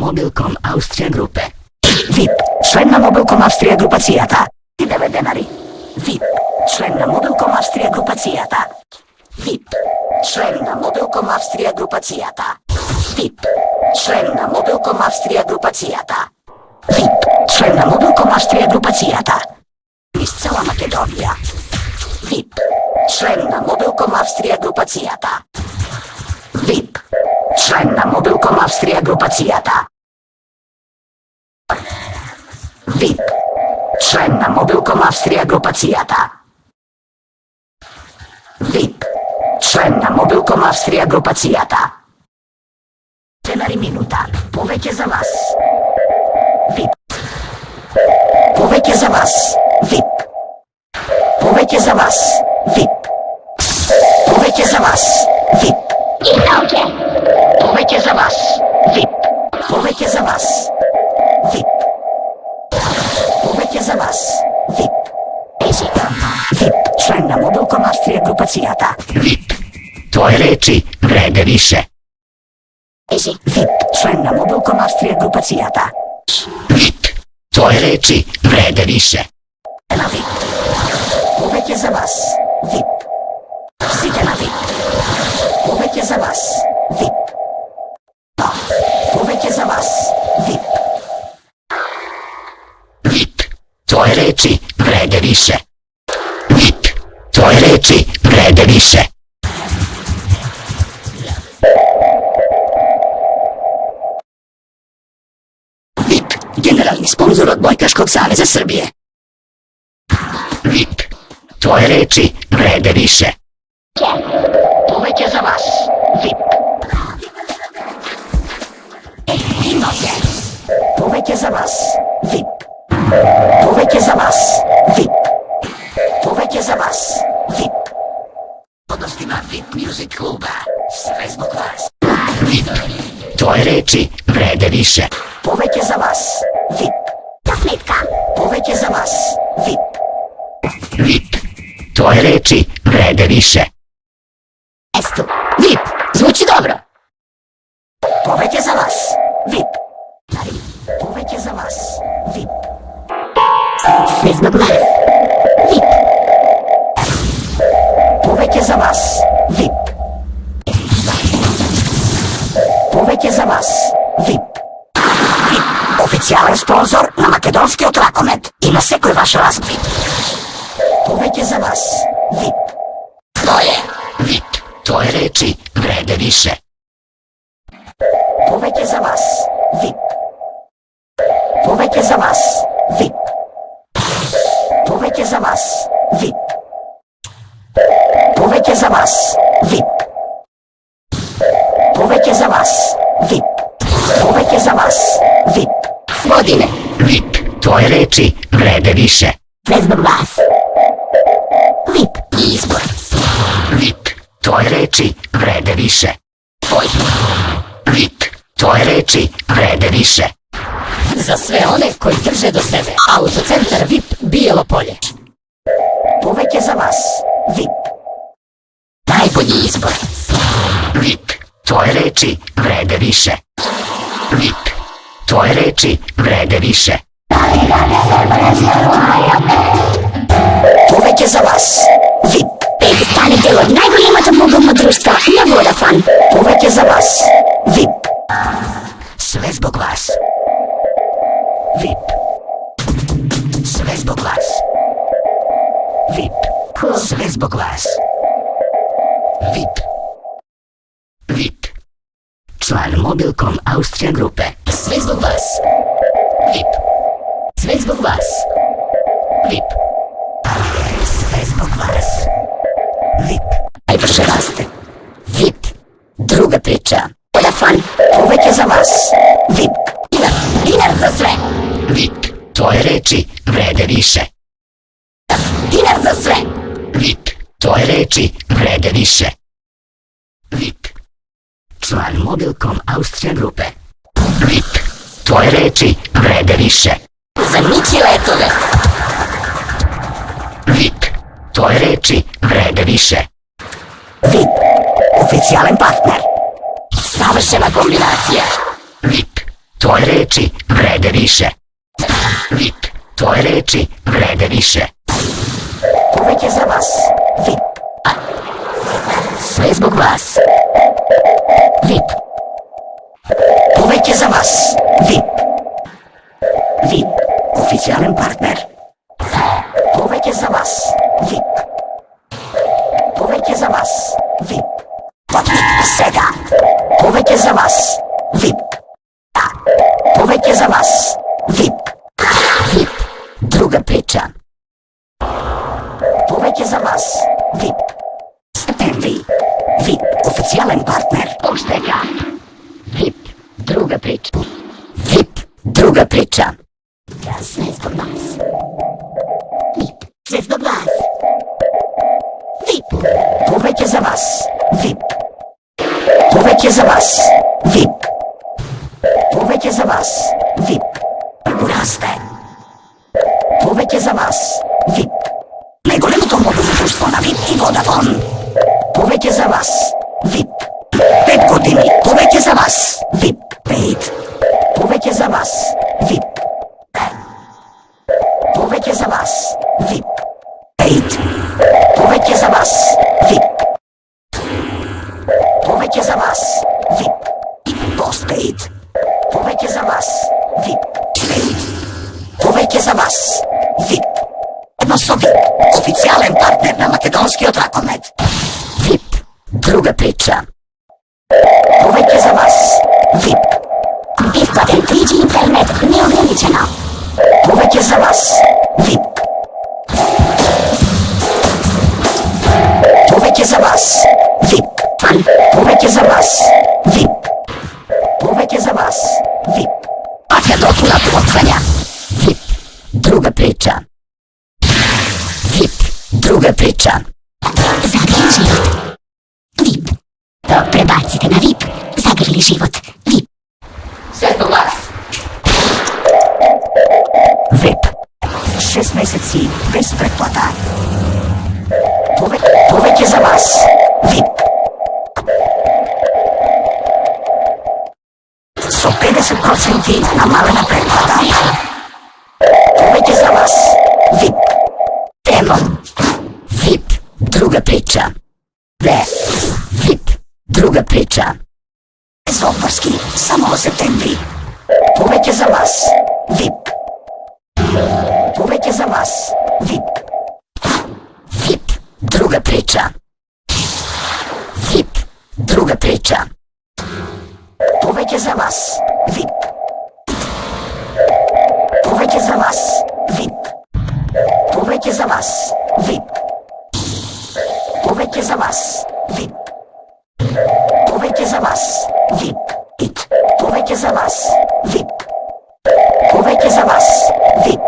Mobilcom Austrija Grupe. VIP, член на Mobilcom Австрија групацијата. 9 денари. VIP, член на Mobilcom Австрија групацијата. VIP, член на Mobilcom Австрија групацијата. VIP, член на Mobilcom Австрија групацијата. VIP, член на Mobilcom Австрија групацијата. Из цела Македонија. VIP, член на Mobilcom Австрија групацијата. VIP, член на Mobilcom Австрија групацијата. VIP, член на Mobilcom Австрија групацијата. VIP, член на Mobilcom Австрија групацијата. Денари минута, повеќе за вас. VIP, повеќе за вас. VIP, повеќе за вас. VIP, повеќе за вас. VIP, повеќе за вас. VIP, повеќе за вас. VIP, повеќе за вас. VIP, VIP, член на Mobilcom Австрија групацијата. VIP, твоје речи вреде више. VIP, член на Mobilcom Австрија групацијата. VIP, твоје речи вреде више. На VIP, повеќе за вас. VIP, сите на VIP, повеќе за вас. VIP, повеќе за вас. VIP, VIP, твоје речи вреде више. VIP, твоје речи вреде више. VIP, генерални спонзор од Бојкашког савеза Србије. VIP, твоје речи вреде више. Повеќе за вас. VIP, имате. Повеќе за вас. VIP, повеќе за вас. VIP, повеќе за вас. VIP, подности на VIP Music клуба. Све због вас. VIP, твоје речи вреде више. Повеќе за вас. VIP, тафлетка. Повеќе за вас. VIP, VIP, твоје речи вреде више. есто. VIP, звучи добро. Повеќе за вас. VIP, повеќе за вас. VIP, све због вас. VIP, повеќе за вас. VIP, повеќе за вас. VIP, VIP, официјален спонзор на македонскиот ракомет и на секој ваш развој. Повеќе за вас. VIP, VIP, твоје речи вреде више. повеќе за вас. VIP, повеќе за вас. VIP, повеќе за вас. VIP, повеќе за вас. VIP, повеќе за вас. VIP, повеќе за вас. VIP, Сводине. VIP, твоје речи вреде више. Све због вас. VIP, избор. VIP, твоје речи вреде више. VIP, твоје речи вреде више. За све оне кои држе до себе. Аутоцентар VIP Биело поле. Повеќе за вас. VIP, најбољи избор. VIP, твоје речи вреде више. VIP, твоје речи вреде више. Повеќе за вас. VIP, стане дел од најголемото мобилно друштво на Водафон. Повеќе за вас. VIP, све због вас. VIP, све због вас. VIP, све због вас. VIP, VIP, Член Mobilcom Австрија Групе. Све због вас. VIP, Све због вас. VIP, Све због вас. VIP, најбрже расте. VIP, друга прича. Водафон, повеќе за вас. VIP, динар за све. VIP, твоје речи вреде више. Динар за све. VIP, твоје речи вреде више. VIP, Член Mobilcom Австрија Групе. VIP, твоје речи вреде више. За ничи летове. VIP, твоје речи вреде више. VIP, официјален партнер. Савршена комбинација. VIP, Твоje reči vrede više. VIP, tvoje reči vrede više. Повеќе за вас. VIP. Sve zbog vas. VIP. Повеќе за вас. VIP. VIP. Официјален партнер. Повеќе за вас. VIP. Повеќе за вас. VIP. Потпит сега. Повеќе за вас. VIP. Повеќе за вас. VIP. VIP, druga priča. Повеќе за вас. VIP. Септември. VIP. Официјален партнер. Postega. VIP, druga priča. VIP, druga priča. Ja sve zbog vas. VIP. Sve zbog vas. VIP. Повеќе за вас. VIP. Повеќе за вас. VIP. Повеќе за вас. VIP. Расте. Повеќе за вас. VIP. Најголемото мобилно друштво на VIP и Водафон. Повеќе за вас. VIP. 5 години. Повеќе за вас. VIP. 5. Повеќе за вас. VIP. Повеќе за вас. VIP. 8. Повеќе за вас. VIP. Повеќе за вас. VIP. Postpaid. Повеќе за вас. VIP. Paid. Повеќе за вас. VIP. Едно со VIP. Официјален партнер на македонскиот ракомет. VIP, druga priča. Повеќе за вас. VIP. Бесплатен 3G интернет неограничено. Повеќе за вас. VIP. Повеќе за вас. VIP. Повеќе за вас. VIP. Повеќе за вас. VIP. Патја допуна потвања. VIP, druga priča. VIP, druga priča. Загрли живот. VIP. То пребаците на VIP. Загрли живот. VIP. Sve zbog vas. VIP. 6 месеци без претплата. Повеќе за вас. VIP. Со 50% намалена претплата. Повеќе за вас. VIP. Телом. VIP, druga priča. Бе. VIP, druga priča. Без обврски. Само во септември. Повеќе за вас. VIP. Повеќе за вас. VIP. VIP, druga priča. VIP, druga priča. Повеќе за вас. VIP. Повеќе за вас. VIP. Повеќе за вас. VIP. Повеќе за вас. VIP. Повеќе за вас. VIP. Повеќе за вас. VIP. Повеќе за вас. VIP.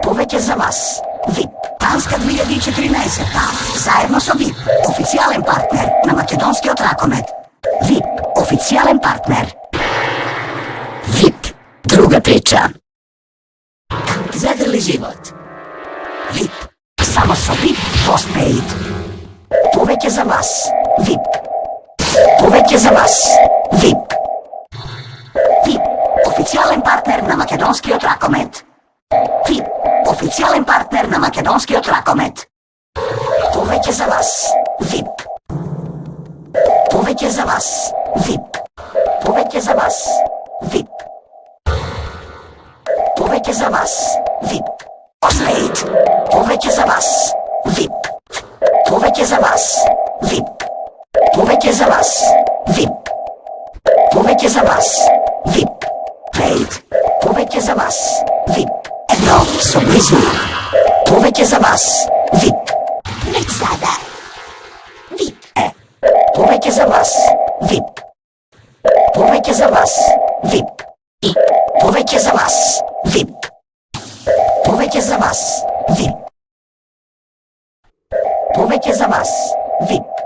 Повеќе за вас. VIP. Танска 2014. Заедно со VIP. Официјален партнер на македонскиот ракомет. VIP. Официјален партнер. VIP, druga priča. Загрли живот. VIP. Само со VIP. Postpaid. Повеќе за вас. VIP. Повеќе за вас. VIP. VIP. Официјален партнер на македонскиот ракомет. VIP. Официјален партнер на македонскиот ракомет. Повеќе за вас. VIP. Повеќе за вас. VIP. Повеќе за вас. VIP. Повеќе за вас. VIP. Postpaid. Повеќе за вас. VIP. Повеќе за вас. VIP. Повеќе за вас. VIP. Повеќе за вас. VIP. Paid. Повеќе за вас. VIP. Едно со близу. Повеќе за вас. VIP. Веќе сада. VIP. Повеќе за вас. VIP. Повеќе за вас. VIP. И повеќе за вас. VIP. Повеќе за вас. VIP. Повеќе за вас. VIP.